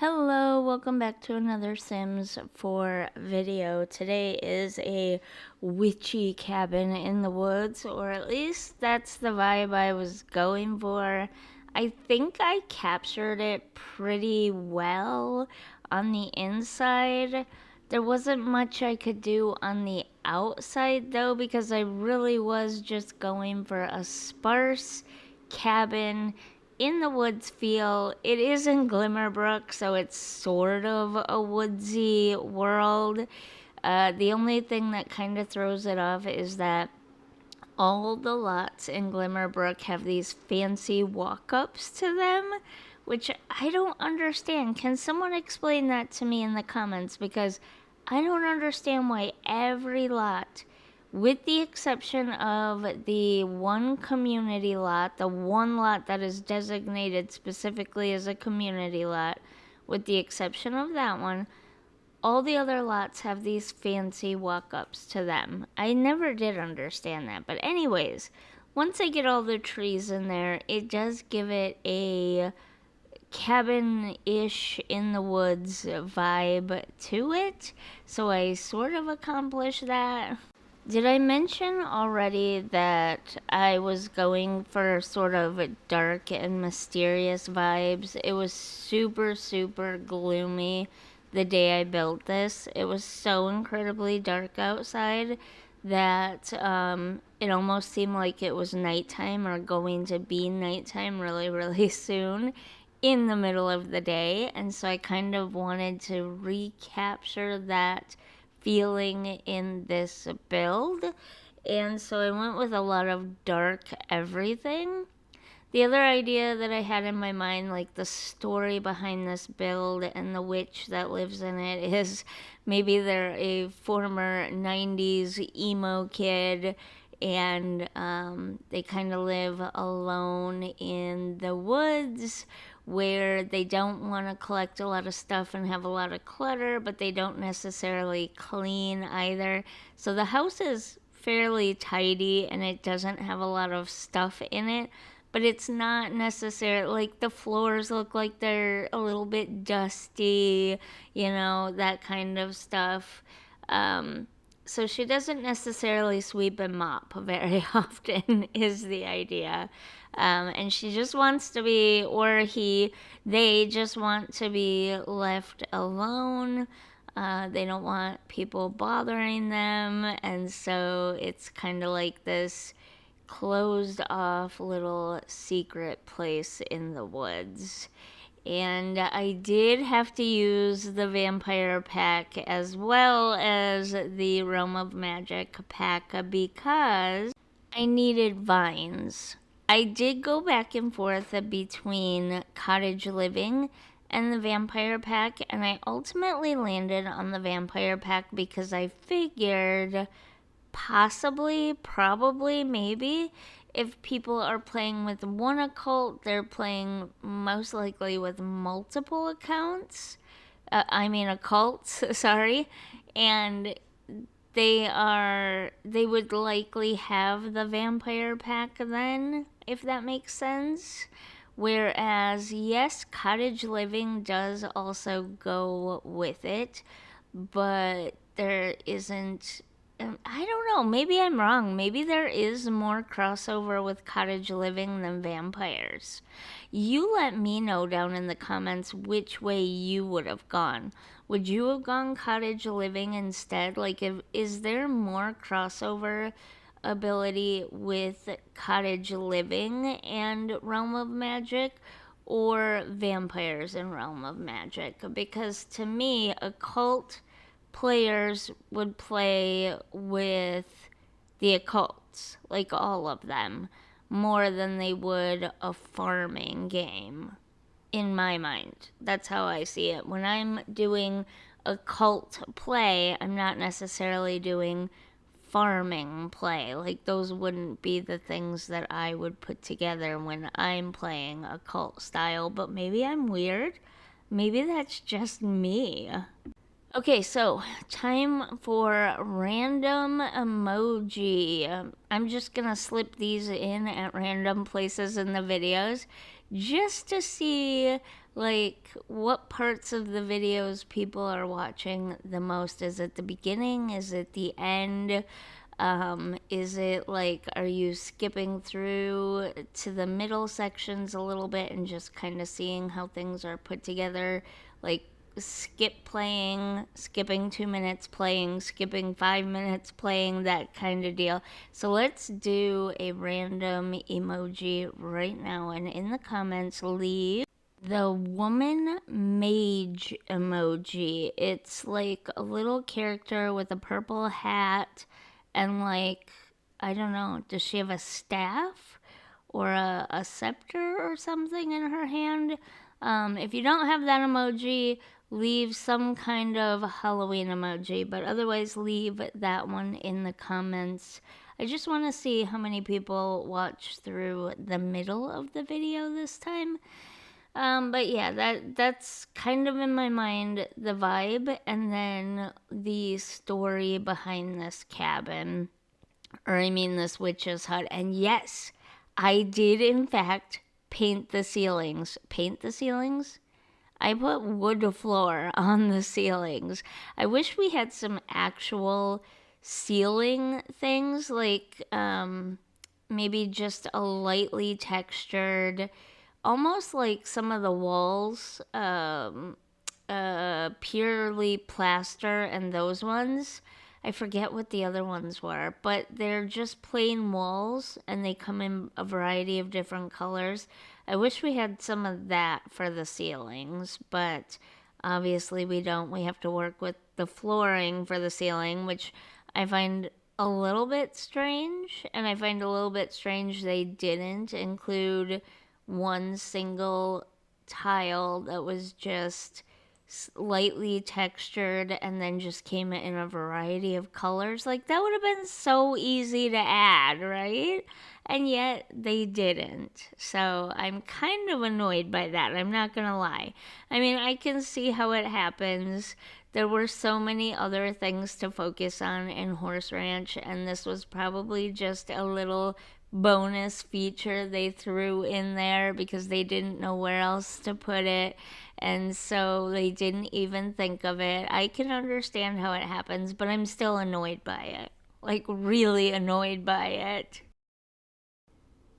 Hello, welcome back to another Sims 4 video. Today is a witchy cabin in the woods, or at least that's the vibe I was going for. I think I captured it pretty well on the inside. There wasn't much I could do on the outside though, because I really was just going for a sparse cabin in the woods feel. It is in Glimmerbrook, so it's sort of a woodsy world. The only thing that kind of throws it off is that all the lots in Glimmerbrook have these fancy walk-ups to them, which I don't understand. Can someone explain that to me in the comments? Because I don't understand why every lot, with the exception of the one community lot, the one lot that is designated specifically as a community lot, with the exception of that one, all the other lots have these fancy walk-ups to them. I never did understand that. But anyways, once I get all the trees in there, it does give it a cabin-ish in the woods vibe to it. So I sort of accomplished that. Did I mention already that I was going for sort of dark and mysterious vibes? It was super, super gloomy the day I built this. It was so incredibly dark outside that it almost seemed like it was nighttime or going to be nighttime really, really soon in the middle of the day. And so I kind of wanted to recapture that feeling in this build, and so I went with a lot of dark everything. The other idea that I had in my mind, like the story behind this build and the witch that lives in it, is maybe they're a former 90s emo kid and they kind of live alone in the woods where they don't want to collect a lot of stuff and have a lot of clutter, but they don't necessarily clean either. So the house is fairly tidy and it doesn't have a lot of stuff in it, but it's not necessarily like the floors look like they're a little bit dusty, that kind of stuff. So she doesn't necessarily sweep and mop very often is the idea. And she just wants to be, they just want to be left alone. They don't want people bothering them. And so it's kind of like this closed off little secret place in the woods. And I did have to use the vampire pack as well as the Realm of Magic pack because I needed vines. I did go back and forth between cottage living and the vampire pack, and I ultimately landed on the vampire pack because I figured possibly, probably, maybe, if people are playing with one occult, they're playing most likely with multiple accounts. Occults, sorry. And they would likely have the vampire pack then, if that makes sense. Whereas, yes, cottage living does also go with it, but there isn't. I don't know, maybe I'm wrong. Maybe there is more crossover with cottage living than vampires. You let me know down in the comments which way you would have gone. Would you have gone cottage living instead? Like, is there more crossover ability with cottage living and Realm of Magic, or vampires in Realm of Magic? Because to me, occult players would play with the occults, like all of them, more than they would a farming game, in my mind. That's how I see it. When I'm doing occult play, I'm not necessarily doing farming play. Like, those wouldn't be the things that I would put together when I'm playing occult style, but maybe I'm weird. Maybe that's just me. Okay, so time for random emoji. I'm just gonna slip these in at random places in the videos just to see Like, what parts of the videos people are watching the most? Is it the beginning? Is it the end? Is it like, are you skipping through to the middle sections a little bit and just kind of seeing how things are put together? Like, skip playing, skipping 2 minutes playing, skipping 5 minutes playing, that kind of deal. So let's do a random emoji right now, and in the comments, leave the woman mage emoji. It's like a little character with a purple hat and, like, I don't know, does she have a staff or a scepter or something in her hand? If you don't have that emoji, leave some kind of Halloween emoji, but otherwise leave that one in the comments. I just want to see how many people watch through the middle of the video this time. But yeah, that's kind of in my mind the vibe, and then the story behind this cabin, or I mean this witch's hut. And yes, I did in fact paint the ceilings. Paint the ceilings? I put wood floor on the ceilings. I wish we had some actual ceiling things, like maybe just a lightly textured, almost like some of the walls, purely plaster, and those ones. I forget what the other ones were, but they're just plain walls and they come in a variety of different colors. I wish we had some of that for the ceilings, but obviously we don't. We have to work with the flooring for the ceiling, which I find a little bit strange, and I find a little bit strange they didn't include one single tile that was just lightly textured and then just came in a variety of colors. Like, that would have been so easy to add, right? And yet they didn't. So I'm kind of annoyed by that. I'm not going to lie. I mean, I can see how it happens. There were so many other things to focus on in Horse Ranch, and this was probably just a little bonus feature they threw in there because they didn't know where else to put it, and so they didn't even think of it. I can understand how it happens, but I'm still annoyed by it. Like, really annoyed by it.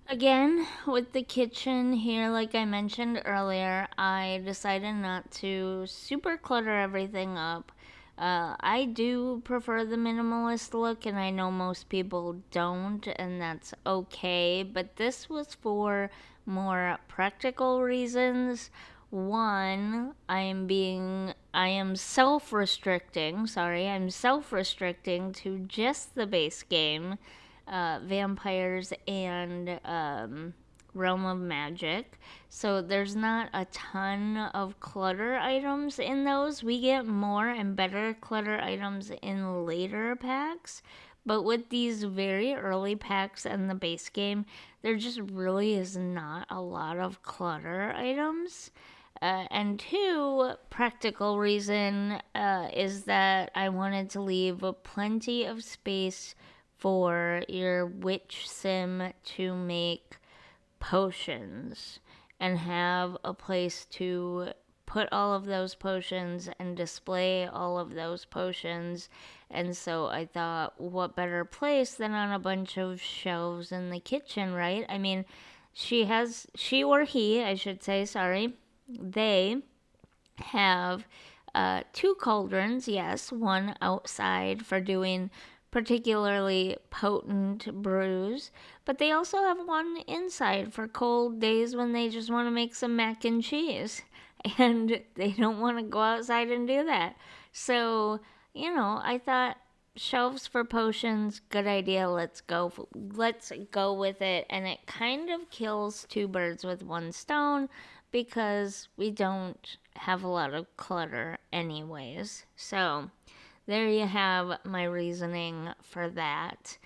Again, with the kitchen here, like I mentioned earlier, I decided not to super clutter everything up. I do prefer the minimalist look, and I know most people don't, and that's okay. But this was for more practical reasons. One, I am I'm self restricting to just the base game, vampires and realm of magic. So there's not a ton of clutter items in those. We get more and better clutter items in later packs. But with these very early packs and the base game, there just really is not a lot of clutter items. And two, practical reason is that I wanted to leave plenty of space for your witch sim to make potions and have a place to put all of those potions and display all of those potions. And so I thought, what better place than on a bunch of shelves in the kitchen, right? I mean, she or he, I should say, sorry, they have two cauldrons, yes, one outside for doing particularly potent brews, but they also have one inside for cold days when they just want to make some mac and cheese and they don't want to go outside and do that. So, I thought shelves for potions, good idea. Let's go with it. And it kind of kills two birds with one stone because we don't have a lot of clutter anyways. So, there you have my reasoning for that.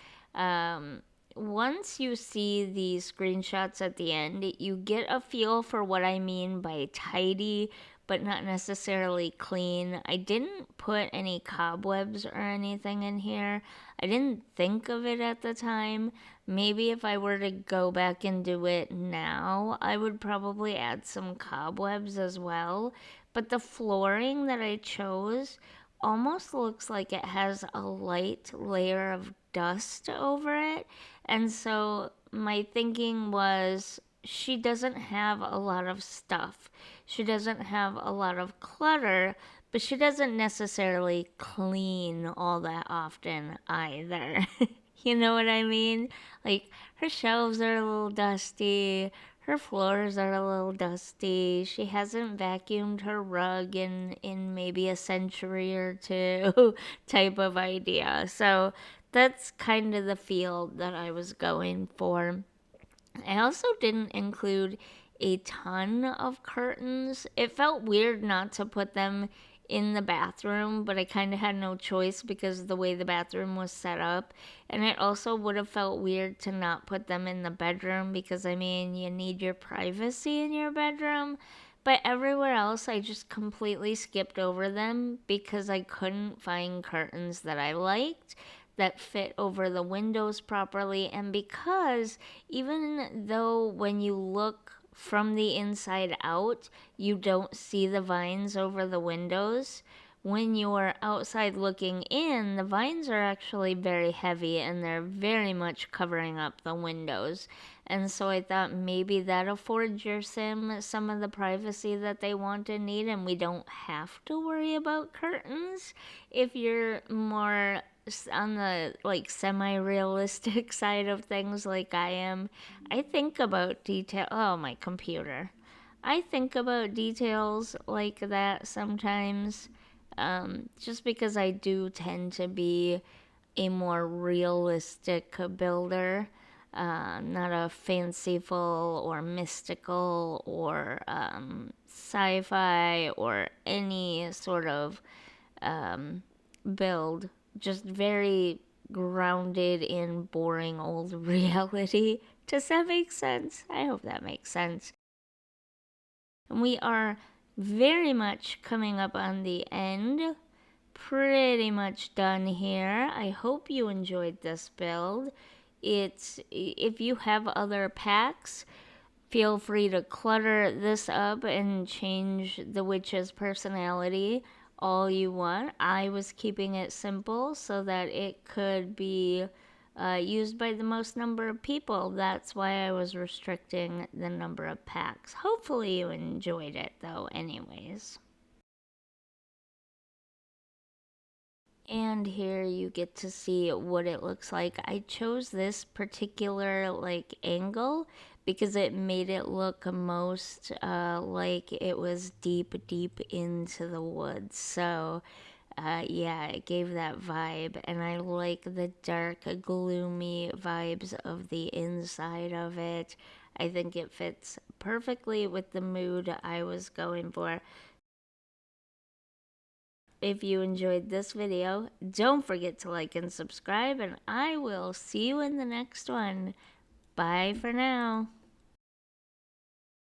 Once you see the screenshots at the end, you get a feel for what I mean by tidy but not necessarily clean. I didn't put any cobwebs or anything in here. I didn't think of it at the time. Maybe if I were to go back and do it now, I would probably add some cobwebs as well. But the flooring that I chose almost looks like it has a light layer of dust over it. And so my thinking was she doesn't have a lot of stuff. She doesn't have a lot of clutter, but she doesn't necessarily clean all that often either. You know what I mean? Like her shelves are a little dusty, her floors are a little dusty. She hasn't vacuumed her rug in maybe a century or two type of idea. So that's kind of the feel that I was going for. I also didn't include a ton of curtains. It felt weird not to put them in the bathroom, but I kind of had no choice because of the way the bathroom was set up. And it also would have felt weird to not put them in the bedroom because, I mean, you need your privacy in your bedroom. But everywhere else, I just completely skipped over them because I couldn't find curtains that I liked that fit over the windows properly, and because even though when you look from the inside out, you don't see the vines over the windows, when you're outside looking in, the vines are actually very heavy and they're very much covering up the windows. And so I thought maybe that affords your sim some of the privacy that they want and need, and we don't have to worry about curtains if you're more on the like semi-realistic side of things like I am. I think about detail. Oh, my computer. I think about details like that sometimes, just because I do tend to be a more realistic builder, not a fanciful or mystical or sci-fi or any sort of build, just very grounded in boring old reality. Does that make sense? I hope that makes sense. And we are very much coming up on the end. Pretty much done here. I hope you enjoyed this build. It's if you have other packs, feel free to clutter this up and change the witch's personality all you want. I was keeping it simple so that it could be used by the most number of people. That's why I was restricting the number of packs. Hopefully you enjoyed it though anyways. And here you get to see what it looks like. I chose this particular like angle because it made it look most like it was deep into the woods. So yeah, it gave that vibe, and I like the dark, gloomy vibes of the inside of it. I think it fits perfectly with the mood I was going for. If you enjoyed this video, don't forget to like and subscribe, and I will see you in the next one. Bye for now.